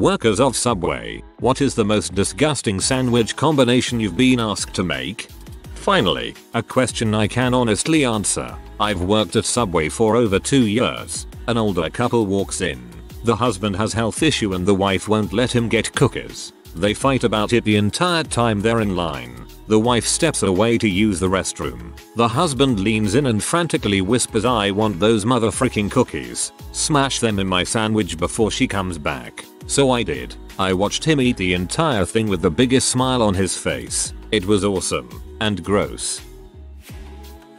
Workers of Subway, what is the most disgusting sandwich combination you've been asked to make? Finally, a question I can honestly answer. I've worked at Subway for over 2 years. An older couple walks in. The husband has health issue and the wife won't let him get cookies. They fight about it the entire time they're in line. The wife steps away to use the restroom. The husband leans in and frantically whispers, "I want those motherfreaking cookies. Smash them in my sandwich before she comes back." So I did. I watched him eat the entire thing with the biggest smile on his face. It was awesome. And gross.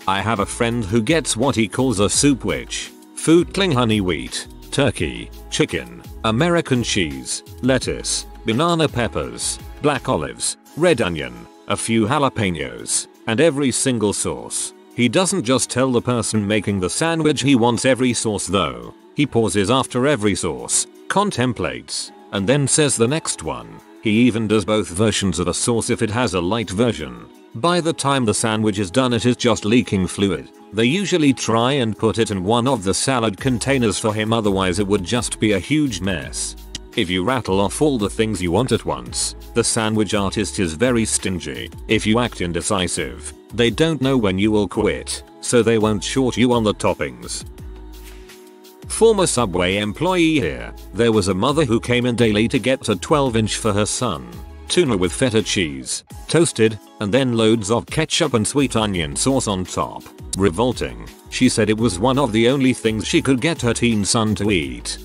I have a friend who gets what he calls a soup which footling honey wheat, turkey, chicken, American cheese, lettuce, banana peppers, black olives, red onion, a few jalapenos, and every single sauce. He doesn't just tell the person making the sandwich he wants every sauce though. He pauses after every sauce, contemplates, and then says the next one. He even does both versions of a sauce if it has a light version. By the time the sandwich is done it is just leaking fluid. They usually try and put it in one of the salad containers for him, otherwise it would just be a huge mess. If you rattle off all the things you want at once, the sandwich artist is very stingy. If you act indecisive, they don't know when you will quit, so they won't short you on the toppings. Former Subway employee here. There was a mother who came in daily to get a 12-inch for her son. Tuna with feta cheese, toasted, and then loads of ketchup and sweet onion sauce on top. Revolting. She said it was one of the only things she could get her teen son to eat.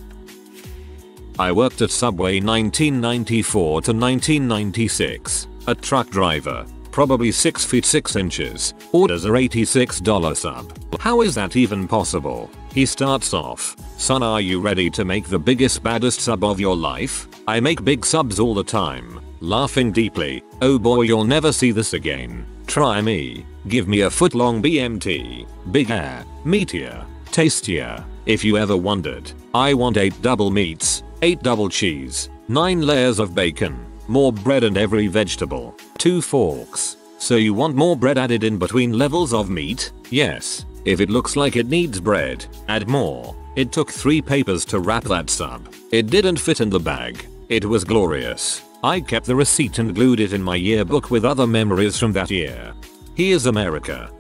I worked at Subway 1994 to 1996. A truck driver, probably 6 feet 6 inches, orders a $86 sub. How is that even possible? He starts off, "Son, are you ready to make the biggest baddest sub of your life? I make big subs all the time." Laughing deeply, "Oh boy, you'll never see this again. Try me. Give me a foot-long BMT. Bigger, meatier, tastier. If you ever wondered, I want 8 double meats, 8 double cheese, 9 layers of bacon, more bread and every vegetable, 2 forks. So you want more bread added in between levels of meat? Yes. If it looks like it needs bread, add more." It took 3 papers to wrap that sub. It didn't fit in the bag. It was glorious. I kept the receipt and glued it in my yearbook with other memories from that year. Here's America.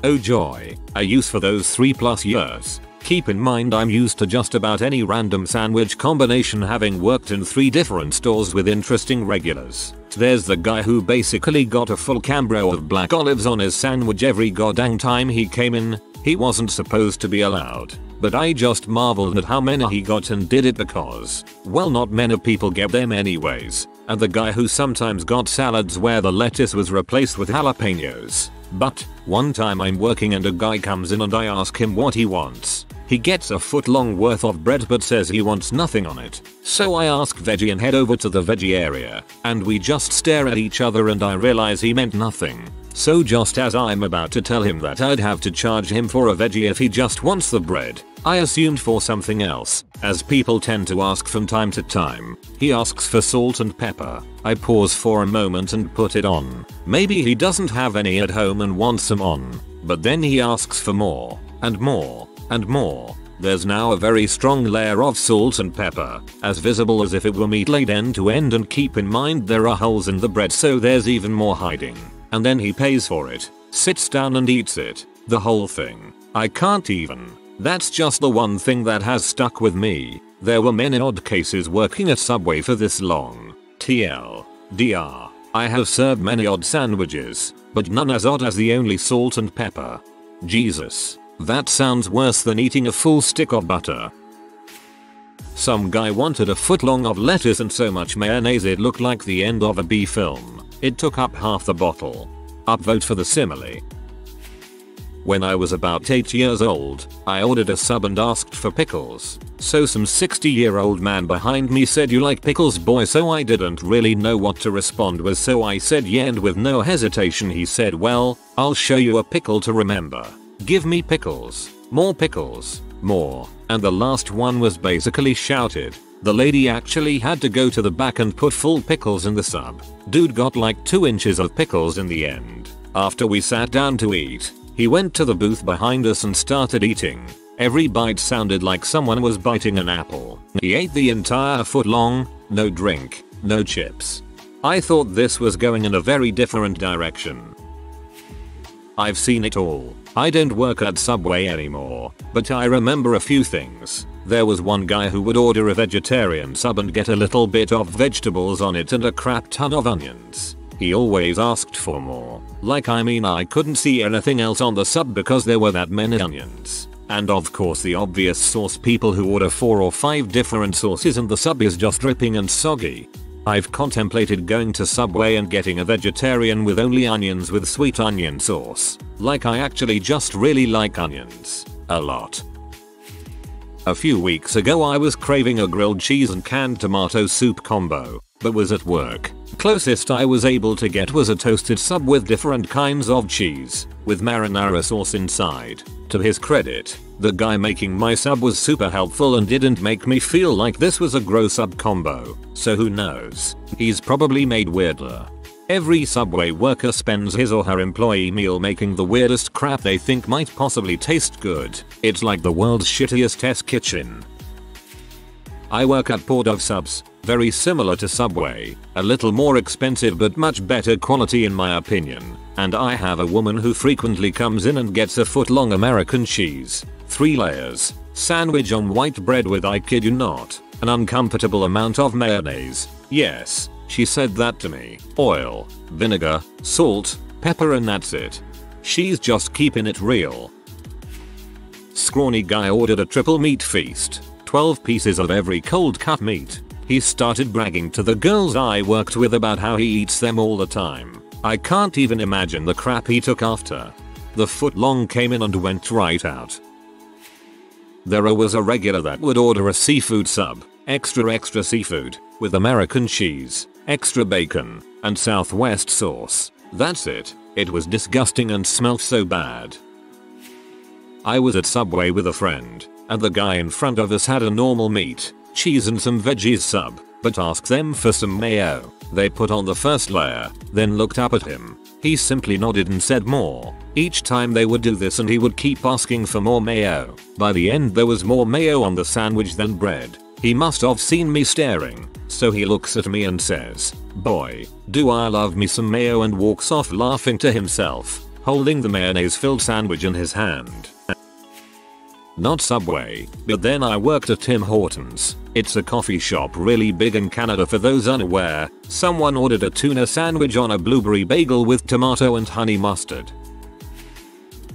Oh joy, a use for those 3+ years. Keep in mind I'm used to just about any random sandwich combination, having worked in 3 different stores with interesting regulars. There's the guy who basically got a full cambro of black olives on his sandwich every goddamn time he came in. He wasn't supposed to be allowed, but I just marveled at how many he got and did it because, well, not many people get them anyways. And the guy who sometimes got salads where the lettuce was replaced with jalapenos. But one time I'm working and a guy comes in and I ask him what he wants. He gets a foot-long worth of bread but says he wants nothing on it. So I ask veggie and head over to the veggie area, and we just stare at each other and I realize he meant nothing. So just as I'm about to tell him that I'd have to charge him for a veggie if he just wants the bread, I assumed for something else, as people tend to ask from time to time. He asks for salt and pepper. I pause for a moment and put it on. Maybe he doesn't have any at home and wants some on. But then he asks for more, and more, and more. There's now a very strong layer of salt and pepper, as visible as if it were meat laid end to end, and keep in mind there are holes in the bread so there's even more hiding. And then he pays for it, sits down and eats it. The whole thing. I can't even. That's just the one thing that has stuck with me. There were many odd cases working at Subway for this long. TLDR. I have served many odd sandwiches, but none as odd as the only salt and pepper. Jesus. That sounds worse than eating a full stick of butter. Some guy wanted a foot long of lettuce and so much mayonnaise it looked like the end of a B film. It took up half the bottle. Upvote for the simile. When I was about 8 years old, I ordered a sub and asked for pickles. So some 60-year-old man behind me said, "You like pickles, boy?" So I didn't really know what to respond with, so I said yeah, and with no hesitation he said, "Well, I'll show you a pickle to remember. Give me pickles. More pickles. More." And the last one was basically shouted. The lady actually had to go to the back and put full pickles in the sub. Dude got like 2 inches of pickles in the end. After we sat down to eat, he went to the booth behind us and started eating. Every bite sounded like someone was biting an apple. He ate the entire foot long, no drink, no chips. I thought this was going in a very different direction. I've seen it all. I don't work at Subway anymore, but I remember a few things. There was one guy who would order a vegetarian sub and get a little bit of vegetables on it and a crap ton of onions. He always asked for more. I couldn't see anything else on the sub because there were that many onions. And of course the obvious sauce, people who order 4 or 5 different sauces and the sub is just dripping and soggy. I've contemplated going to Subway and getting a vegetarian with only onions with sweet onion sauce. I actually just really like onions. A lot. A few weeks ago I was craving a grilled cheese and canned tomato soup combo, but was at work. Closest I was able to get was a toasted sub with different kinds of cheese, with marinara sauce inside. To his credit, the guy making my sub was super helpful and didn't make me feel like this was a gross sub combo, so who knows, he's probably made weirder. Every Subway worker spends his or her employee meal making the weirdest crap they think might possibly taste good. It's like the world's shittiest test kitchen. I work at Port of Subs, very similar to Subway, a little more expensive but much better quality in my opinion, and I have a woman who frequently comes in and gets a foot-long American cheese, 3 layers, sandwich on white bread with, I kid you not, an uncomfortable amount of mayonnaise. Yes, she said that to me. Oil, vinegar, salt, pepper, and that's it. She's just keeping it real. Scrawny guy ordered a triple meat feast, 12 pieces of every cold cut meat. He started bragging to the girls I worked with about how he eats them all the time. I can't even imagine the crap he took after. The foot long came in and went right out. There was a regular that would order a seafood sub, extra seafood, with American cheese, extra bacon, and Southwest sauce. That's it. It was disgusting and smelled so bad. I was at Subway with a friend, and the guy in front of us had a normal meat, cheese and some veggies sub, but asked them for some mayo. They put on the first layer, then looked up at him. He simply nodded and said more. Each time they would do this and he would keep asking for more mayo. By the end there was more mayo on the sandwich than bread. He must have seen me staring, so he looks at me and says, "Boy, do I love me some mayo," and walks off laughing to himself, holding the mayonnaise-filled sandwich in his hand. Not Subway, but then I worked at Tim Hortons. It's a coffee shop really big in Canada for those unaware. Someone ordered a tuna sandwich on a blueberry bagel with tomato and honey mustard.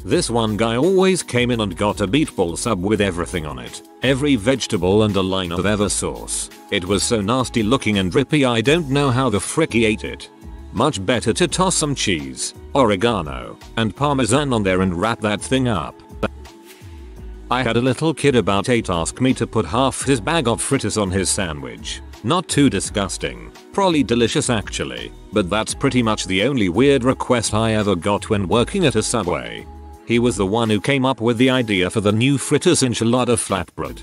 This one guy always came in and got a meatball sub with everything on it. Every vegetable and a line of ever sauce. It was so nasty looking and drippy I don't know how the frick he ate it. Much better to toss some cheese, oregano, and parmesan on there and wrap that thing up. I had a little kid about 8 ask me to put half his bag of fritters on his sandwich. Not too disgusting. Probably delicious actually, but that's pretty much the only weird request I ever got when working at a Subway. He was the one who came up with the idea for the new fritters enchilada flatbread.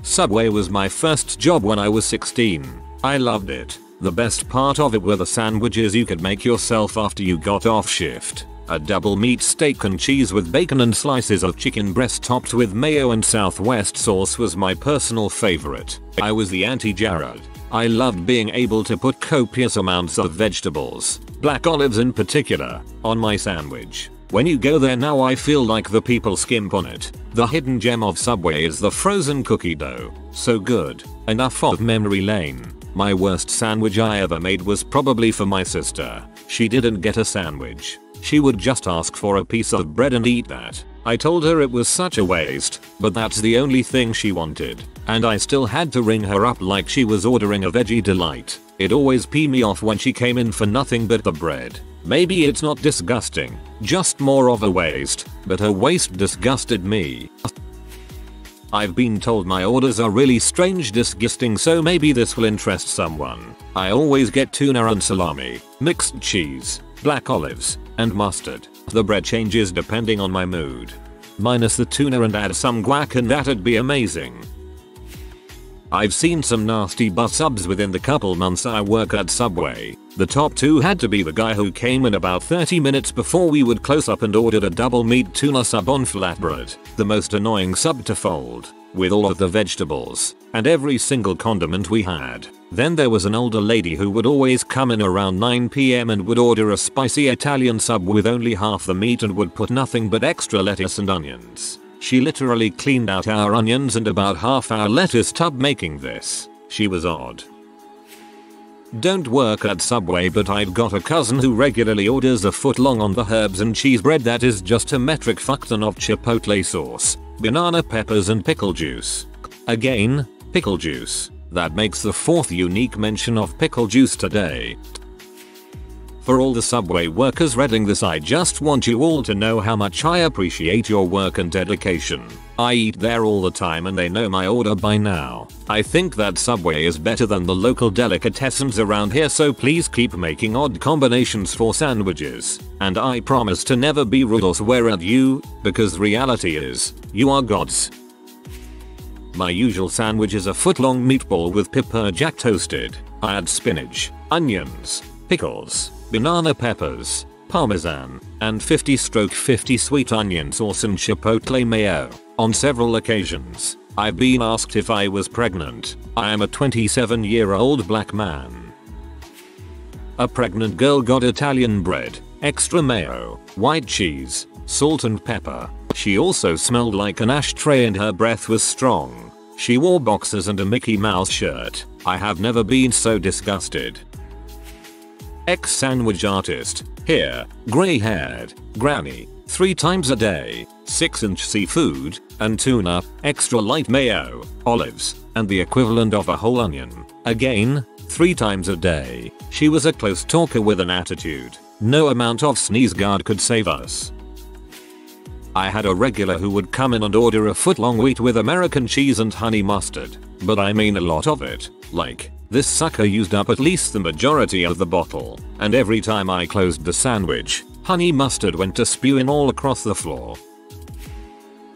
Subway was my first job when I was 16. I loved it. The best part of it were the sandwiches you could make yourself after you got off shift. A double meat steak and cheese with bacon and slices of chicken breast topped with mayo and Southwest sauce was my personal favorite. I was the anti-Jared. I loved being able to put copious amounts of vegetables, black olives in particular, on my sandwich. When you go there now I feel like the people skimp on it. The hidden gem of Subway is the frozen cookie dough. So good. Enough of memory lane. My worst sandwich I ever made was probably for my sister. She didn't get a sandwich. She would just ask for a piece of bread and eat that. I told her it was such a waste, but that's the only thing she wanted. And I still had to ring her up like she was ordering a veggie delight. It always pee me off when she came in for nothing but the bread. Maybe it's not disgusting, just more of a waste, but her waste disgusted me. I've been told my orders are really strange disgusting, so maybe this will interest someone. I always get tuna and salami, mixed cheese, black olives, and mustard. The bread changes depending on my mood. Minus the tuna and add some guac and that'd be amazing. I've seen some nasty bus subs within the couple months I work at Subway. The top 2 had to be the guy who came in about 30 minutes before we would close up and ordered a double meat tuna sub on flatbread, the most annoying sub to fold, with all of the vegetables and every single condiment we had. Then there was an older lady who would always come in around 9 PM and would order a spicy Italian sub with only half the meat and would put nothing but extra lettuce and onions. She literally cleaned out our onions and about half our lettuce tub making this. She was odd. Don't work at Subway, but I've got a cousin who regularly orders a foot long on the herbs and cheese bread that is just a metric fuck ton of chipotle sauce, banana peppers and pickle juice. Again, pickle juice. That makes the 4th unique mention of pickle juice today. For all the Subway workers reading this, I just want you all to know how much I appreciate your work and dedication. I eat there all the time and they know my order by now. I think that Subway is better than the local delicatessens around here, so please keep making odd combinations for sandwiches. And I promise to never be rude or swear at you, because reality is, you are gods. My usual sandwich is a foot-long meatball with pepper jack toasted. I add spinach, onions, pickles, banana peppers, parmesan, and 50/50 sweet onion sauce and chipotle mayo. On several occasions, I've been asked if I was pregnant. I am a 27-year-old black man. A pregnant girl got Italian bread, extra mayo, white cheese, salt and pepper. She also smelled like an ashtray and her breath was strong. She wore boxers and a Mickey Mouse shirt. I have never been so disgusted. Ex-sandwich artist. Here, grey-haired, granny, 3 times a day, 6-inch seafood, and tuna, extra light mayo, olives, and the equivalent of a whole onion. Again, 3 times a day. She was a close talker with an attitude. No amount of sneeze guard could save us. I had a regular who would come in and order a foot-long wheat with American cheese and honey mustard. But I mean a lot of it. Like, this sucker used up at least the majority of the bottle, and every time I closed the sandwich, honey mustard went to spewing all across the floor.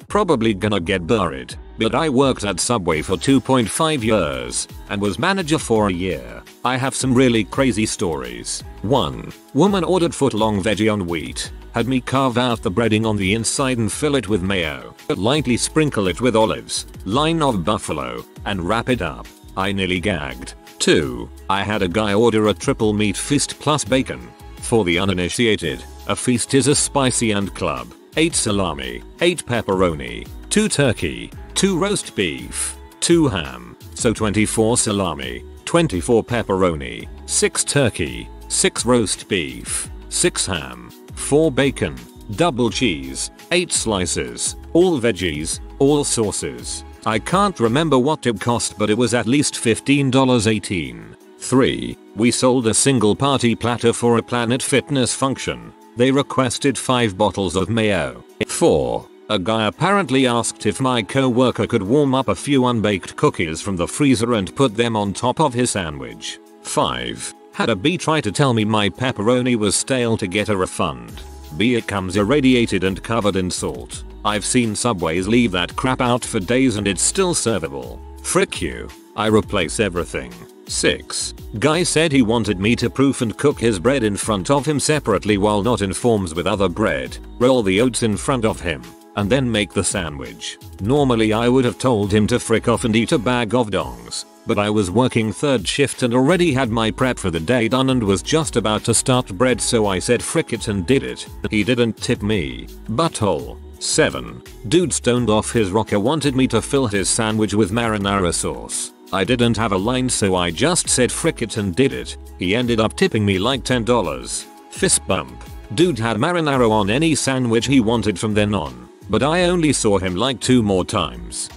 Probably gonna get buried, but I worked at Subway for 2.5 years, and was manager for a year. I have some really crazy stories. 1. Woman ordered foot-long veggie on wheat, had me carve out the breading on the inside and fill it with mayo, lightly sprinkle it with olives, line of buffalo, and wrap it up. I nearly gagged. 2. I had a guy order a triple meat feast plus bacon. For the uninitiated, a feast is a spicy and club. 8 salami, 8 pepperoni, 2 turkey, 2 roast beef, 2 ham, so 24 salami, 24 pepperoni, 6 turkey, 6 roast beef, 6 ham, 4 bacon, double cheese, 8 slices, all veggies, all sauces. I can't remember what it cost, but it was at least $15.18. 3. We sold a single party platter for a Planet Fitness function. They requested 5 bottles of mayo. 4. A guy apparently asked if my co-worker could warm up a few unbaked cookies from the freezer and put them on top of his sandwich. 5. Had a B try to tell me my pepperoni was stale to get a refund. B, it comes irradiated and covered in salt. I've seen Subways leave that crap out for days and it's still servable. Frick you. I replace everything. 6. Guy said he wanted me to proof and cook his bread in front of him separately while not in forms with other bread, roll the oats in front of him, and then make the sandwich. Normally I would have told him to frick off and eat a bag of dongs, but I was working 3rd shift and already had my prep for the day done and was just about to start bread, so I said frick it and did it. He didn't tip me. Butthole. 7. Dude stoned off his rocker wanted me to fill his sandwich with marinara sauce. I didn't have a line, so I just said frick it and did it. He ended up tipping me like $10. Fist bump. Dude had marinara on any sandwich he wanted from then on, but I only saw him like 2 more times.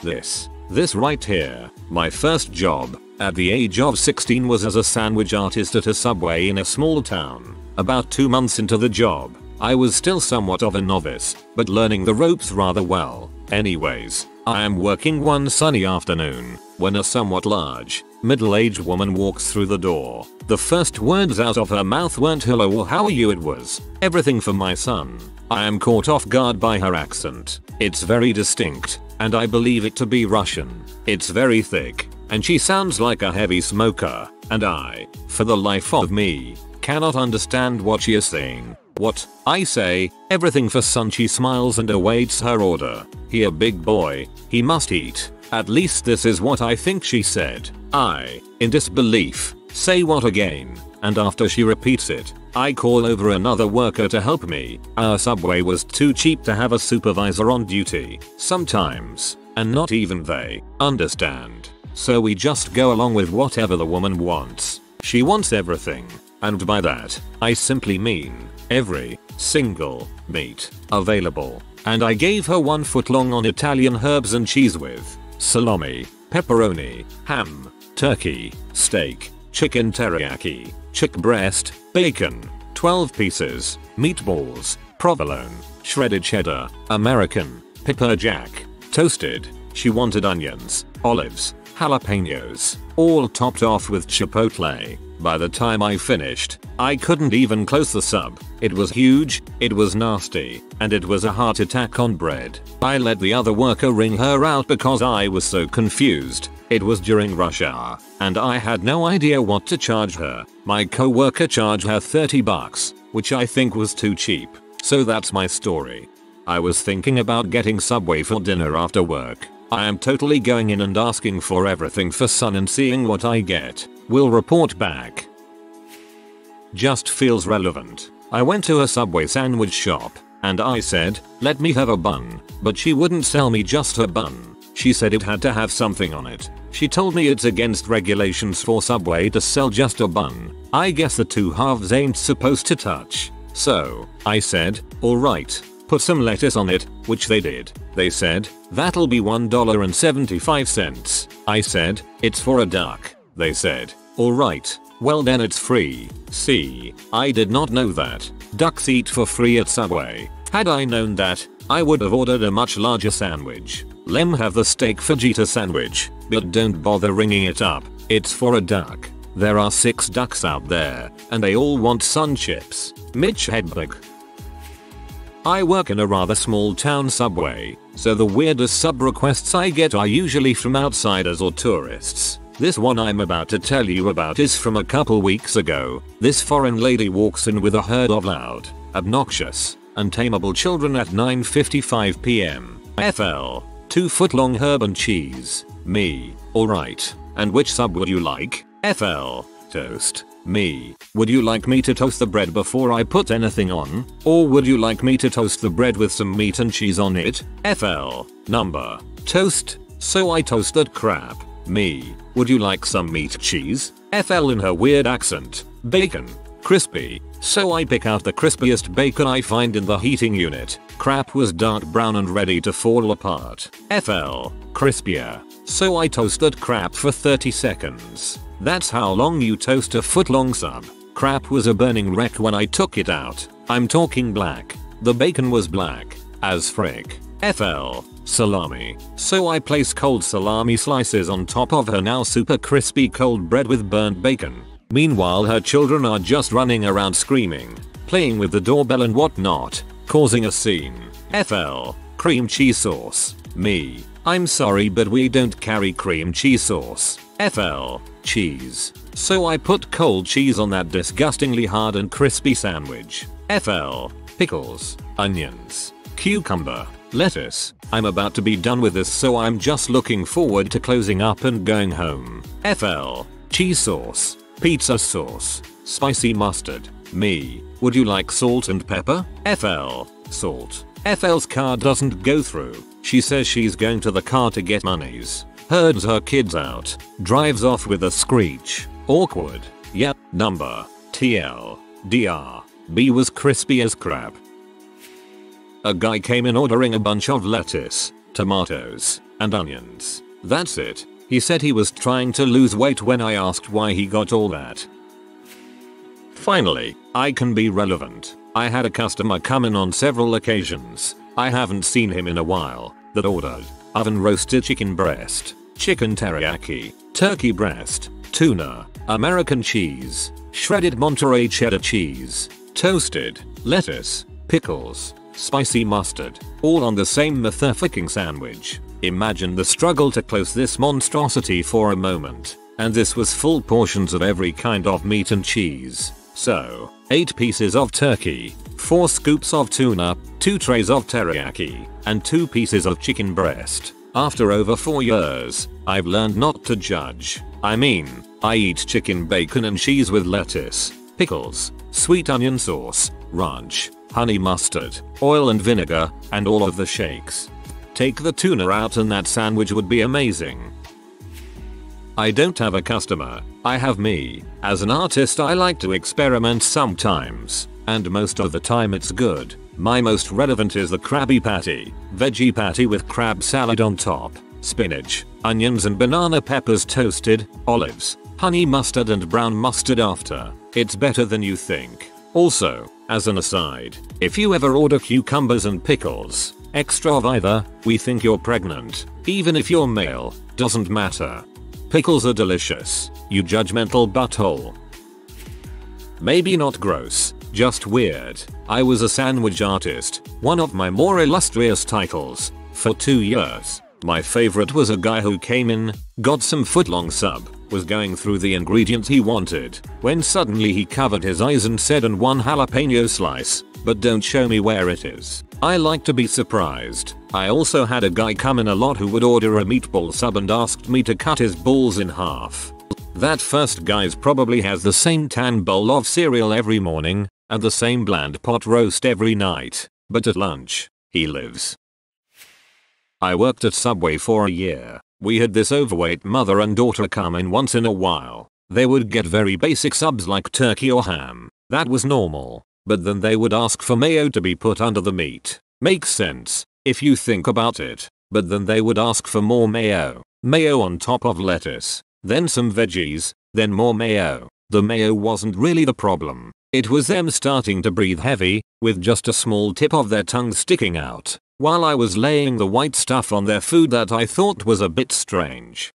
This right here, my first job, at the age of 16, was as a sandwich artist at a Subway in a small town. About 2 months into the job, I was still somewhat of a novice, but learning the ropes rather well. Anyways, I am working one sunny afternoon, when a somewhat large, middle-aged woman walks through the door. The first words out of her mouth weren't hello or how are you, it was, everything for my son. I am caught off guard by her accent. It's very distinct, and I believe it to be Russian. It's very thick, and she sounds like a heavy smoker, and I, for the life of me, cannot understand what she is saying. What? I say, everything for son. She smiles and awaits her order. Here big boy, he must eat. At least this is what I think she said. I, in disbelief, say what again? And after she repeats it, I call over another worker to help me. Our Subway was too cheap to have a supervisor on duty sometimes, and not even they understand. So we just go along with whatever the woman wants. She wants everything, and by that, I simply mean every single meat available. And I gave her 1 foot long on Italian herbs and cheese with salami, pepperoni, ham, turkey, steak, chicken teriyaki, chick breast, bacon, 12 pieces, meatballs, provolone, shredded cheddar, American, pepper jack, toasted. She wanted onions, olives, jalapenos, all topped off with chipotle. By the time I finished, I couldn't even close the sub. It was huge, it was nasty, and it was a heart attack on bread. I let the other worker ring her out because I was so confused. It was during rush hour, and I had no idea what to charge her. My co-worker charged her $30, which I think was too cheap. So that's my story. I was thinking about getting Subway for dinner after work. I am totally going in and asking for everything for son and seeing what I get. Will report back. Just feels relevant. I went to a Subway sandwich shop, and I said, let me have a bun, but she wouldn't sell me just a bun. She said it had to have something on it. She told me it's against regulations for Subway to sell just a bun. I guess the two halves ain't supposed to touch. So, I said, alright, put some lettuce on it, which they did. They said, that'll be $1.75. I said, it's for a duck. They said, alright, well then it's free. See, I did not know that. Ducks eat for free at Subway. Had I known that, I would have ordered a much larger sandwich. Lem have the steak fajita sandwich, but don't bother ringing it up. It's for a duck. There are 6 ducks out there, and they all want sun chips. Mitch Hedberg. I work in a rather small town Subway, so the weirdest sub requests I get are usually from outsiders or tourists. This one I'm about to tell you about is from a couple weeks ago. This foreign lady walks in with a herd of loud, obnoxious, untamable children at 9:55 p.m. FL. 2 foot long herb and cheese. Me. Alright. And which sub would you like? FL. Toast. Me. Would you like me to toast the bread before I put anything on? Or would you like me to toast the bread with some meat and cheese on it? FL. Number. Toast. So I toasted crap. Me. Would you like some meat cheese? FL in her weird accent. Bacon. Crispy. So I pick out the crispiest bacon I find in the heating unit. Crap was dark brown and ready to fall apart. FL. Crispier. So I toasted crap for 30 seconds. That's how long you toast a foot long sub. Crap was a burning wreck when I took it out. I'm talking black. The bacon was black as frick. FL. Salami. So I place cold salami slices on top of her now super crispy cold bread with burnt bacon. Meanwhile her children are just running around screaming, playing with the doorbell and whatnot, causing a scene. FL. Cream cheese sauce. Me. I'm sorry but we don't carry cream cheese sauce. FL. Cheese. So I put cold cheese on that disgustingly hard and crispy sandwich. FL. Pickles. Onions. Cucumber. Lettuce. I'm about to be done with this so I'm just looking forward to closing up and going home. FL. Cheese sauce. Pizza sauce. Spicy mustard. Me. Would you like salt and pepper? FL. Salt. FL's car doesn't go through. She says she's going to the car to get monies. Herds her kids out. Drives off with a screech. Awkward. Yep. Number. TL. DR. B was crispy as crap. A guy came in ordering a bunch of lettuce, tomatoes, and onions. That's it. He said he was trying to lose weight when I asked why he got all that. Finally, I can be relevant. I had a customer come in on several occasions. I haven't seen him in a while. That ordered oven roasted chicken breast, chicken teriyaki, turkey breast, tuna, American cheese, shredded Monterey cheddar cheese, toasted, lettuce, pickles, spicy mustard, all on the same motherfucking sandwich. Imagine the struggle to close this monstrosity for a moment. And this was full portions of every kind of meat and cheese. So, 8 pieces of turkey, 4 scoops of tuna, 2 trays of teriyaki, and 2 pieces of chicken breast. After over 4 years, I've learned not to judge. I mean, I eat chicken bacon and cheese with lettuce, pickles, sweet onion sauce, ranch, honey mustard, oil and vinegar, and all of the shakes. Take the tuna out and that sandwich would be amazing. I don't have a customer, I have me. As an artist I like to experiment sometimes, and most of the time it's good. My most relevant is the Krabby Patty, veggie patty with crab salad on top, spinach, onions and banana peppers toasted, olives, honey mustard and brown mustard after. It's better than you think. Also, as an aside, if you ever order cucumbers and pickles, extra of either, we think you're pregnant. Even if you're male, doesn't matter. Pickles are delicious, you judgmental butthole. Maybe not gross, just weird. I was a sandwich artist, one of my more illustrious titles, for 2 years. My favorite was a guy who came in, got some footlong sub, was going through the ingredients he wanted, when suddenly he covered his eyes and said, "And 1 jalapeno slice, but don't show me where it is." I like to be surprised. I also had a guy come in a lot who would order a meatball sub and asked me to cut his balls in half. That first guy's probably has the same tan bowl of cereal every morning, and the same bland pot roast every night, but at lunch, he lives. I worked at Subway for a year. We had this overweight mother and daughter come in once in a while. They would get very basic subs like turkey or ham. That was normal. But then they would ask for mayo to be put under the meat. Makes sense, if you think about it. But then they would ask for more mayo. Mayo on top of lettuce. Then some veggies, then more mayo. The mayo wasn't really the problem. It was them starting to breathe heavy, with just a small tip of their tongue sticking out, while I was laying the white stuff on their food that I thought was a bit strange.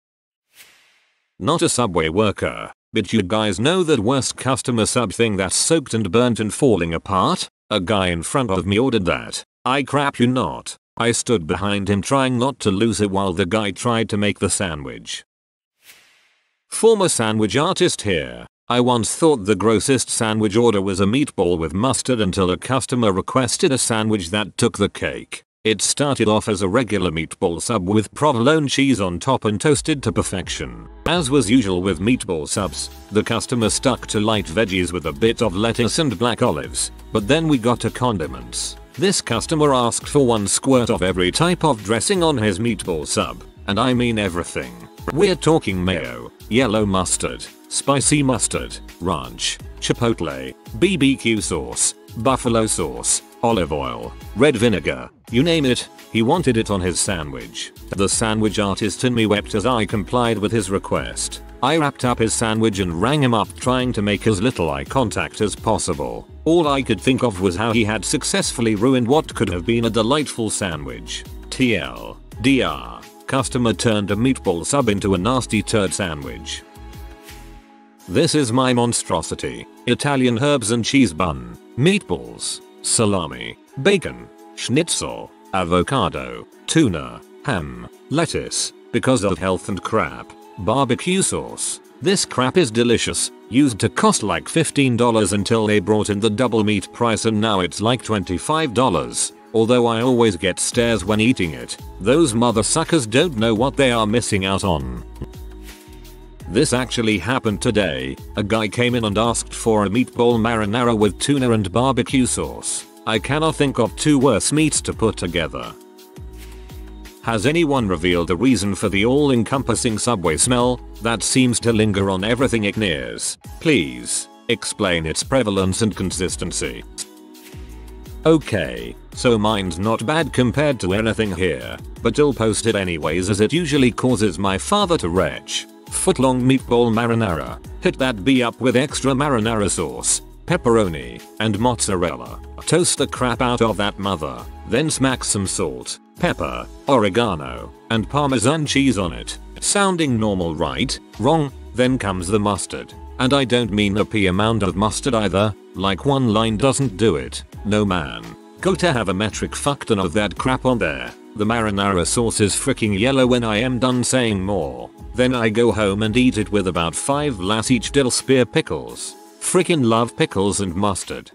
Not a Subway worker, but you guys know that worst customer sub thing that's soaked and burnt and falling apart? A guy in front of me ordered that. I crap you not. I stood behind him trying not to lose it while the guy tried to make the sandwich. Former sandwich artist here. I once thought the grossest sandwich order was a meatball with mustard until a customer requested a sandwich that took the cake. It started off as a regular meatball sub with provolone cheese on top and toasted to perfection. As was usual with meatball subs, the customer stuck to light veggies with a bit of lettuce and black olives, but then we got to condiments. This customer asked for 1 squirt of every type of dressing on his meatball sub, and I mean everything. We're talking mayo, yellow mustard, spicy mustard, ranch, chipotle, BBQ sauce, buffalo sauce, olive oil, red vinegar, you name it, he wanted it on his sandwich. The sandwich artist in me wept as I complied with his request. I wrapped up his sandwich and rang him up trying to make as little eye contact as possible. All I could think of was how he had successfully ruined what could have been a delightful sandwich. TLDR. Customer turned a meatball sub into a nasty turd sandwich. This is my monstrosity. Italian herbs and cheese bun, meatballs, salami, bacon, schnitzel, avocado, tuna, ham, lettuce, because of health and crap, barbecue sauce. This crap is delicious, used to cost like $15 until they brought in the double meat price and now it's like $25. Although I always get stares when eating it, those mother suckers don't know what they are missing out on. This actually happened today. A guy came in and asked for a meatball marinara with tuna and barbecue sauce. I cannot think of 2 worse meats to put together. Has anyone revealed the reason for the all-encompassing Subway smell that seems to linger on everything it nears? Please, explain its prevalence and consistency. Okay, so mine's not bad compared to anything here, but I'll post it anyways as it usually causes my father to retch. Footlong meatball marinara. Hit that B up with extra marinara sauce, pepperoni, and mozzarella. Toast the crap out of that mother, then smack some salt, pepper, oregano, and parmesan cheese on it. Sounding normal, right? Wrong. Then comes the mustard. And I don't mean a pea amount of mustard either, like 1 line doesn't do it. No man. Go to have a metric fuck ton of that crap on there. The marinara sauce is freaking yellow when I am done saying more. Then I go home and eat it with about 5 las each dill spear pickles. Freaking love pickles and mustard.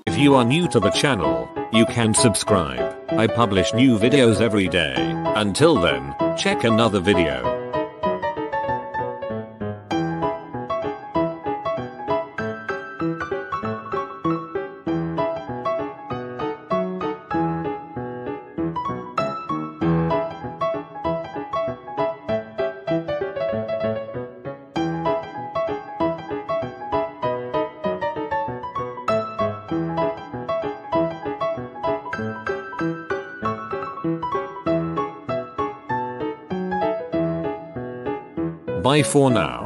If you are new to the channel, you can subscribe. I publish new videos every day. Until then, check another video. Bye for now.